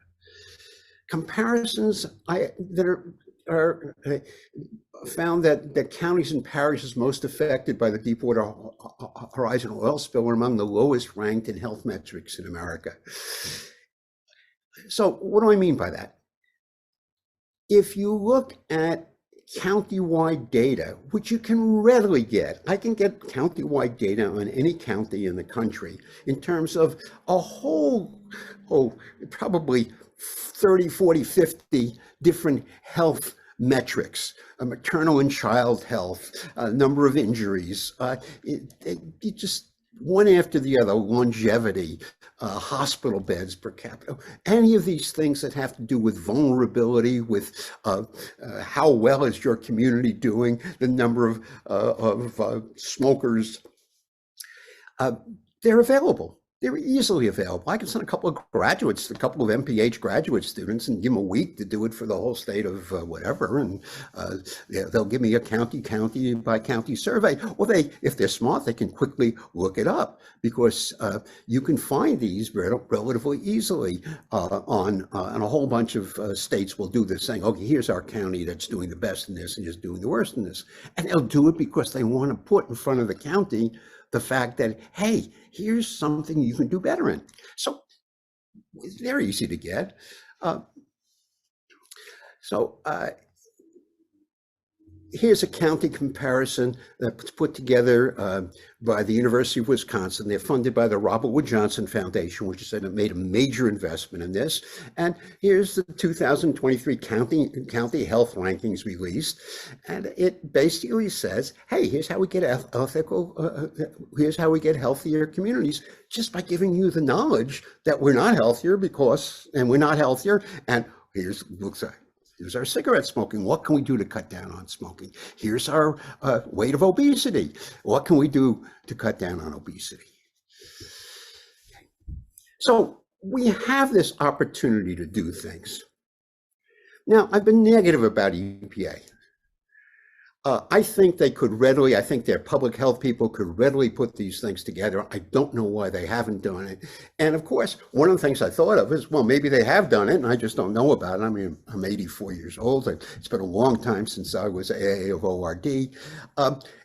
Comparisons that are found that counties and parishes most affected by the Deepwater Horizon oil spill were among the lowest ranked in health metrics in America. So what do I mean by that? If you look at county-wide data, which you can readily get. I can get county-wide data on any county in the country in terms of a whole, probably 30, 40, 50 different health metrics, maternal and child health, number of injuries, it just one after the other, longevity, hospital beds per capita, any of these things that have to do with vulnerability, with how well is your community doing, the number of smokers, they're available. They're easily available. I can send a couple of graduates, a couple of MPH graduate students, and give them a week to do it for the whole state of whatever, and they'll give me a county by county survey. Or if they're smart, they can quickly look it up, because you can find these relatively easily and a whole bunch of states will do this, saying, okay, here's our county that's doing the best in this and is doing the worst in this. And they'll do it because they want to put in front of the county the fact that, hey, here's something you can do better in. So it's very easy to get. Here's a county comparison that's put together by the University of Wisconsin. They're funded by the Robert Wood Johnson Foundation, which has made a major investment in this. And here's the 2023 county health rankings released. And it basically says, hey, here's how we get here's how we get healthier communities, just by giving you the knowledge that we're not healthier we're not healthier. And here's our cigarette smoking. What can we do to cut down on smoking? Here's our rate of obesity. What can we do to cut down on obesity? So we have this opportunity to do things. Now, I've been negative about EPA. I think their public health people could readily put these things together. I don't know why they haven't done it. And of course, one of the things I thought of is, well, maybe they have done it and I just don't know about it. I mean, I'm 84 years old. It's been a long time since I was AA of ORD.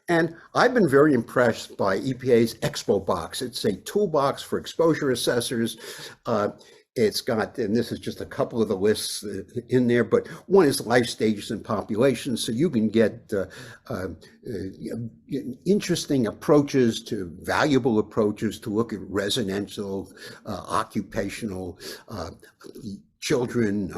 And I've been very impressed by EPA's Expo Box. It's a toolbox for exposure assessors. It's got, and this is just a couple of the lists in there, but one is life stages and populations. So you can get interesting approaches valuable approaches to look at residential, occupational, children,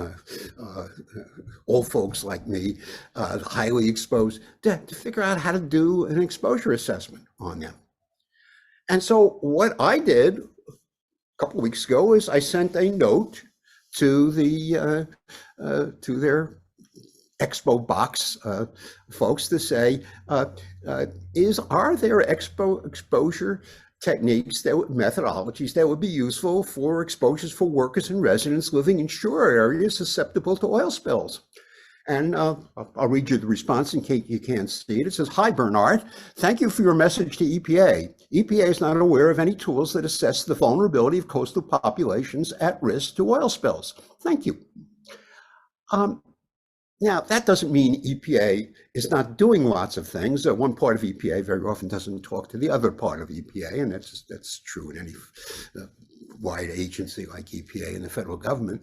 old folks like me, highly exposed, to figure out how to do an exposure assessment on them. And so what I did couple of weeks ago is I sent a note to their Expo Box folks to say, are there exposure techniques, methodologies that would be useful for exposures for workers and residents living in shore areas susceptible to oil spills? And I'll read you the response in case you can't see it. It says, hi, Bernard. Thank you for your message to EPA. EPA is not aware of any tools that assess the vulnerability of coastal populations at risk to oil spills. Thank you. Now, that doesn't mean EPA is not doing lots of things. One part of EPA very often doesn't talk to the other part of EPA, and that's true in any wide agency like EPA and the federal government.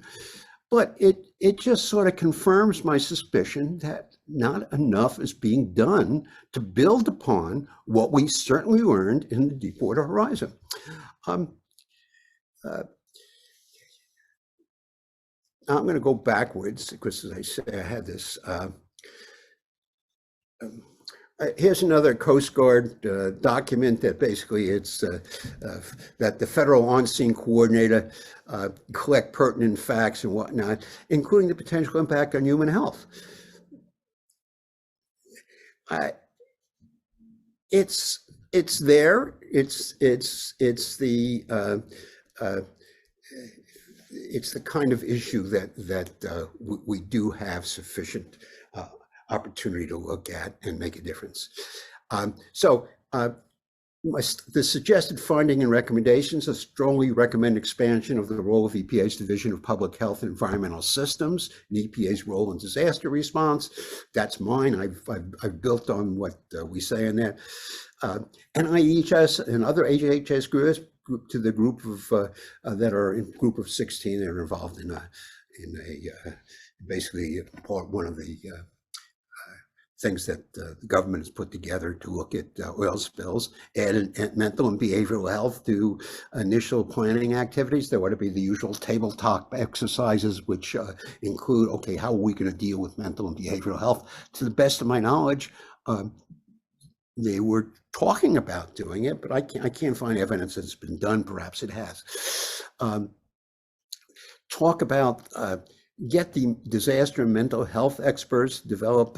But it just sort of confirms my suspicion that not enough is being done to build upon what we certainly learned in the Deepwater Horizon. I'm going to go backwards because, as I say, I had this. Here's another Coast Guard document that basically it's that the federal on-scene coordinator collect pertinent facts and whatnot, including the potential impact on human health. It's there. It's the kind of issue that we do have sufficient opportunity to look at and make a difference. The suggested finding and recommendations strongly recommend expansion of the role of EPA's Division of Public Health and Environmental Systems and EPA's role in disaster response. That's mine. I've built on what we say in that. NIHS and other HHS groups to the group of that are in group of 16 that are involved in basically one of the things that the government has put together to look at oil spills, add mental and behavioral health to initial planning activities. There ought to be the usual tabletop exercises, which include, okay, how are we going to deal with mental and behavioral health? To the best of my knowledge, they were talking about doing it, but I can't find evidence that it's been done. Perhaps it has. Talk about get the disaster and mental health experts, develop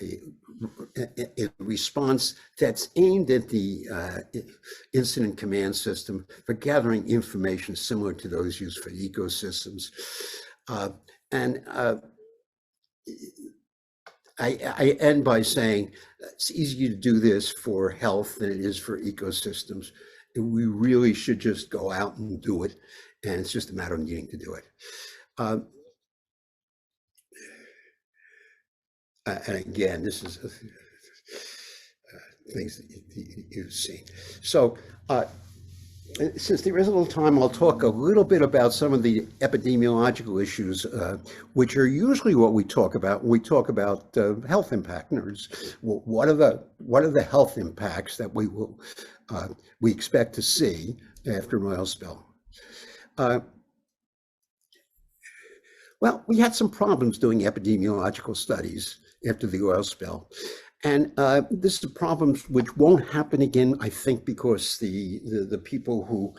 a response that's aimed at the incident command system for gathering information similar to those used for ecosystems. And I end by saying it's easier to do this for health than it is for ecosystems. We really should just go out and do it, and it's just a matter of needing to do it. And again, this is things that you've seen. So since there is a little time, I'll talk a little bit about some of the epidemiological issues, which are usually what we talk about when we talk about health impact nerds. What are the health impacts that we expect to see after an oil spill? Well, we had some problems doing epidemiological studies after the oil spill. And this is problems which won't happen again, I think, because the people who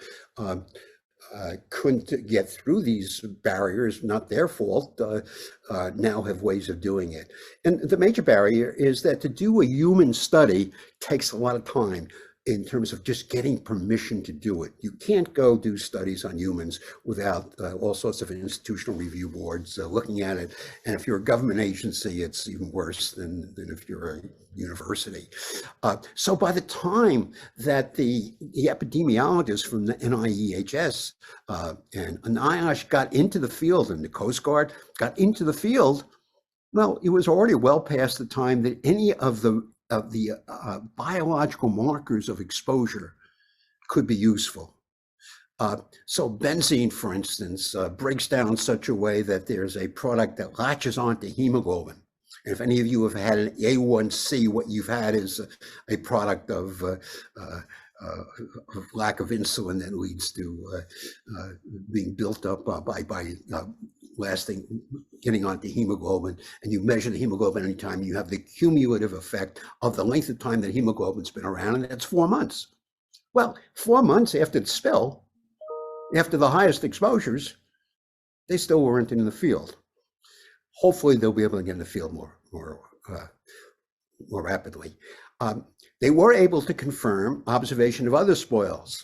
couldn't get through these barriers, not their fault, now have ways of doing it. And the major barrier is that to do a human study takes a lot of time in terms of just getting permission to do it. You can't go do studies on humans without all sorts of institutional review boards looking at it. And if you're a government agency, it's even worse than if you're a university. So by the time that the epidemiologists from the NIEHS and NIOSH got into the field, and the Coast Guard got into the field, well, it was already well past the time that any of the biological markers of exposure could be useful. So benzene, for instance, breaks down in such a way that there's a product that latches onto hemoglobin. And if any of you have had an A1C, what you've had is a product of lack of insulin that leads to being built up by getting onto hemoglobin, and you measure the hemoglobin anytime, you have the cumulative effect of the length of time that hemoglobin's been around, and that's 4 months. Well, 4 months after the spill, after the highest exposures, they still weren't in the field. Hopefully they'll be able to get in the field more rapidly. They were able to confirm observation of other spills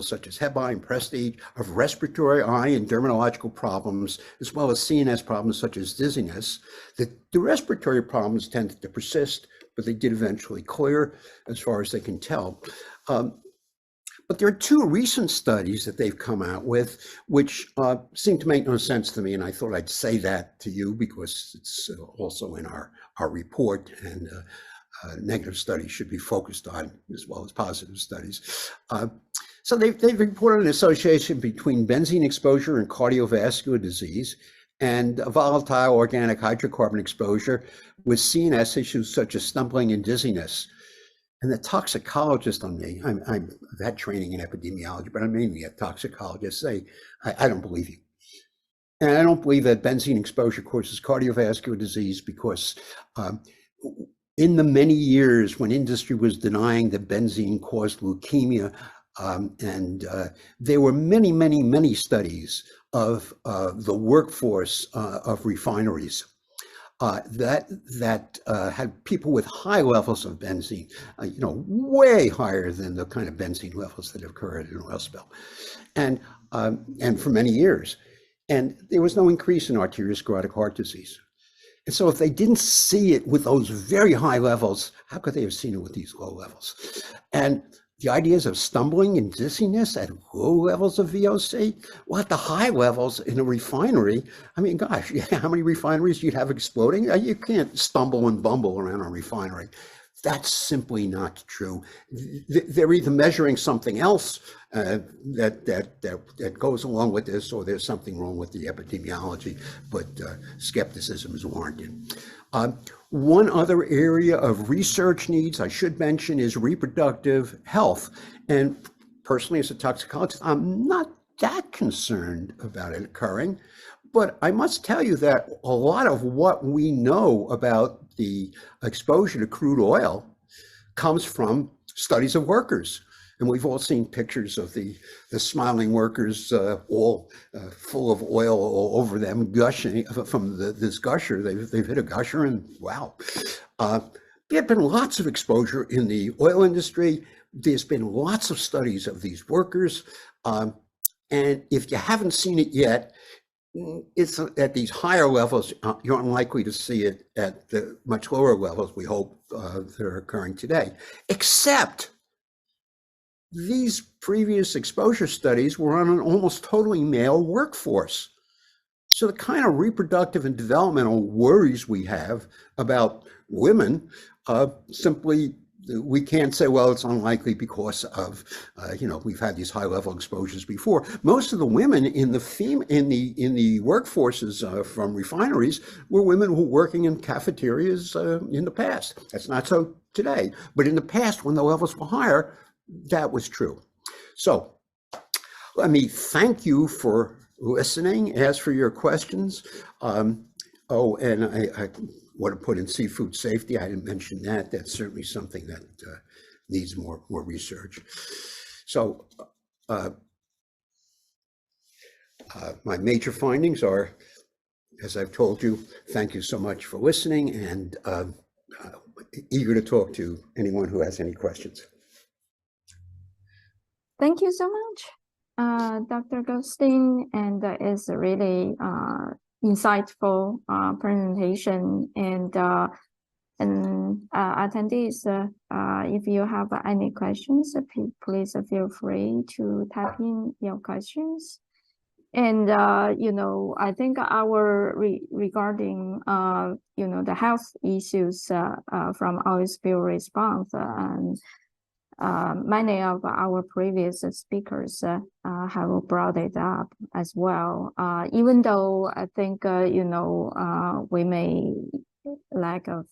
such as Hebi and Prestige, of respiratory, eye, and dermatological problems, as well as CNS problems such as dizziness. The respiratory problems tended to persist, but they did eventually clear, as far as they can tell. But there are 2 recent studies that they've come out with, which seem to make no sense to me, and I thought I'd say that to you because it's also in our report, and negative studies should be focused on as well as positive studies. So they've reported an association between benzene exposure and cardiovascular disease and volatile organic hydrocarbon exposure with CNS issues such as stumbling and dizziness. And the toxicologist on me, I've had training in epidemiology, but I'm mainly a toxicologist, say, I don't believe you. And I don't believe that benzene exposure causes cardiovascular disease because in the many years when industry was denying that benzene caused leukemia, there were many studies of the workforce of refineries that had people with high levels of benzene, way higher than the kind of benzene levels that occurred in an oil spill, and for many years. And there was no increase in arteriosclerotic heart disease. And so if they didn't see it with those very high levels, how could they have seen it with these low levels? And the ideas of stumbling and dizziness at low levels of VOC, well, at the high levels in a refinery, I mean, gosh, how many refineries you'd have exploding? You can't stumble and bumble around a refinery. That's simply not true. They're either measuring something else that goes along with this, or there's something wrong with the epidemiology, but skepticism is warranted. One other area of research needs I should mention is reproductive health. And personally, as a toxicologist, I'm not that concerned about it occurring. But I must tell you that a lot of what we know about the exposure to crude oil comes from studies of workers. And we've all seen pictures of the smiling workers, all full of oil all over them, gushing from this gusher. They've hit a gusher, and wow. There have been lots of exposure in the oil industry. There's been lots of studies of these workers. And if you haven't seen it yet, it's at these higher levels. You're unlikely to see it at the much lower levels, we hope, that are occurring today. Except these previous exposure studies were on an almost totally male workforce. So the kind of reproductive and developmental worries we have about women, simply we can't say, well, it's unlikely because of, we've had these high level exposures before. Most of the women in the workforces from refineries were women who were working in cafeterias in the past. That's not so today, but in the past, when the levels were higher, that was true. So let me thank you for listening, as for your questions. And I want to put in seafood safety. I didn't mention that. That's certainly something that needs more research. So my major findings are, as I've told you, thank you so much for listening, and eager to talk to anyone who has any questions. Thank you so much, Dr. Goldstein, and it's a really insightful presentation. And attendees, if you have any questions, please feel free to type in your questions. And I think our regarding the health issues from oil spill response, and many of our previous speakers have brought it up as well. Even though I think we may lack of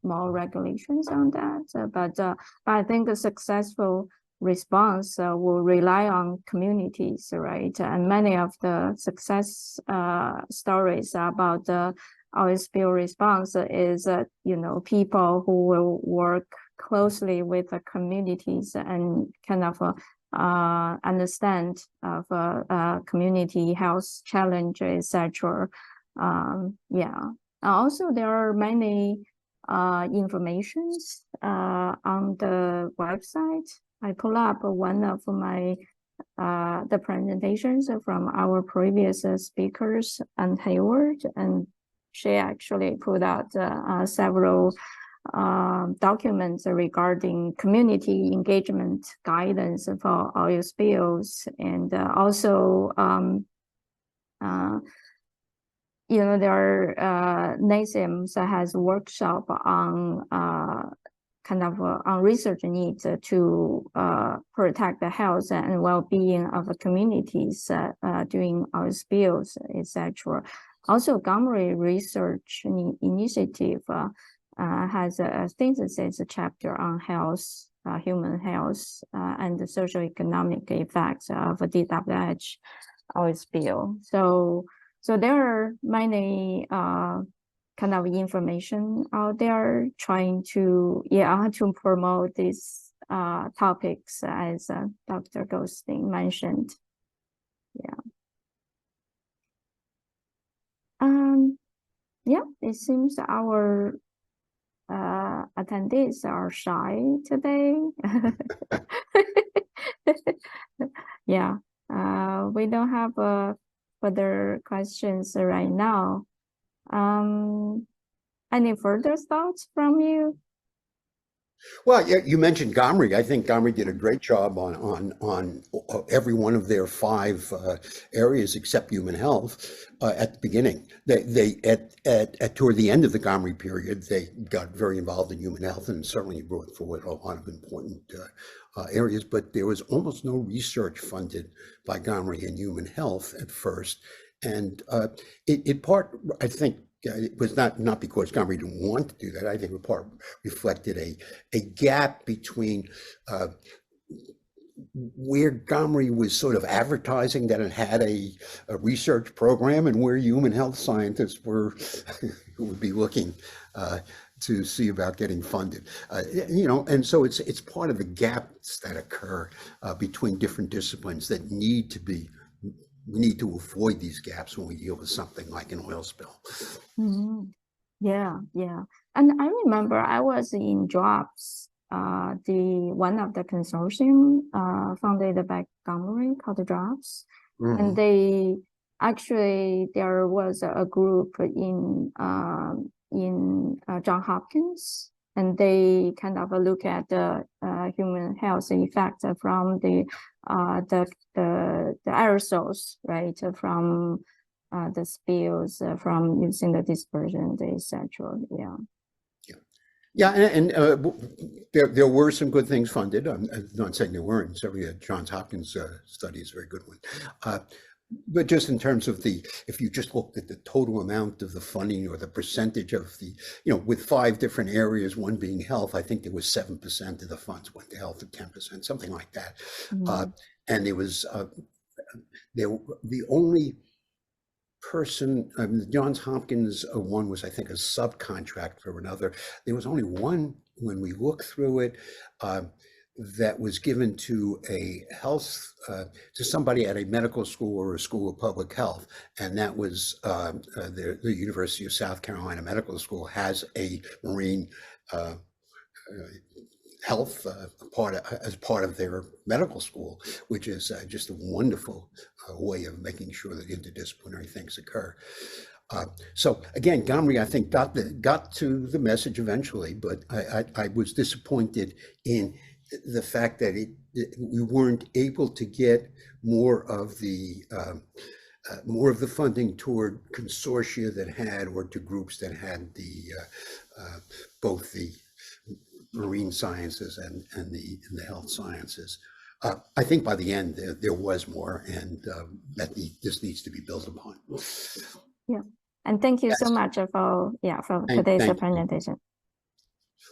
more regulations on that, but I think a successful response will rely on communities, right? And many of the success stories about the oil spill response is people who will work closely with the communities and kind of understand of community health challenges, etc. Also, there are many informations on the website. I pull up one of my the presentations from our previous speakers, and Hayward, and she actually put out several documents regarding community engagement guidance for oil spills, and also there are NASEM has a workshop on on research needs to protect the health and well-being of communities during oil spills, etc. Also, Montgomery Research Initiative has a synthesis chapter on health, human health, and the socioeconomic effects of a DWH oil spill. So there are many kind of information out there trying to promote these topics, as Dr. Goldstein mentioned. It seems our attendees are shy today. We don't have further questions right now. Any further thoughts from you? Well, yeah, you mentioned Goldstein. I think Goldstein did a great job on every one of their 5 areas except human health at the beginning. They toward the end of the Goldstein period, they got very involved in human health and certainly brought forward a lot of important areas. But there was almost no research funded by Goldstein in human health at first, and it part, I think. It was not because Goldstein didn't want to do that. I think it part reflected a gap between where Gomri was sort of advertising that it had a research program, and where human health scientists were would be looking to see about getting funded. And so it's part of the gaps that occur between different disciplines that need to be. We need to avoid these gaps when we deal with something like an oil spill. Mm-hmm. Yeah, yeah. And I remember I was in DROPS, one of the consortium founded by Montgomery called DROPS. Mm-hmm. And there was a group in Johns Hopkins, and they kind of look at the human health effects from the aerosols, right, from the spills, from using the dispersion, etc. Yeah. Yeah, and there were some good things funded. I'm not saying there weren't. Certainly, Johns Hopkins study is a very good one. But just in terms of if you just looked at the total amount of the funding or the percentage of with 5 different areas, one being health, I think there was 7% of the funds went to health, and 10%, something like that. Mm-hmm. And there was the only person, the Johns Hopkins one was, I think, a subcontract for another. There was only one, when we look through it, that was given to a health, to somebody at a medical school or a school of public health. And that was the University of South Carolina Medical School has a marine health as part of their medical school, which is just a wonderful way of making sure that interdisciplinary things occur. So again, Gomri, I think, got to the message eventually, but I was disappointed in the fact that we weren't able to get more of the funding toward consortia that had, or to groups that had both the marine sciences and the health sciences. I think by the end there was more, and this needs to be built upon. Yeah, and thank you so much for today's presentation.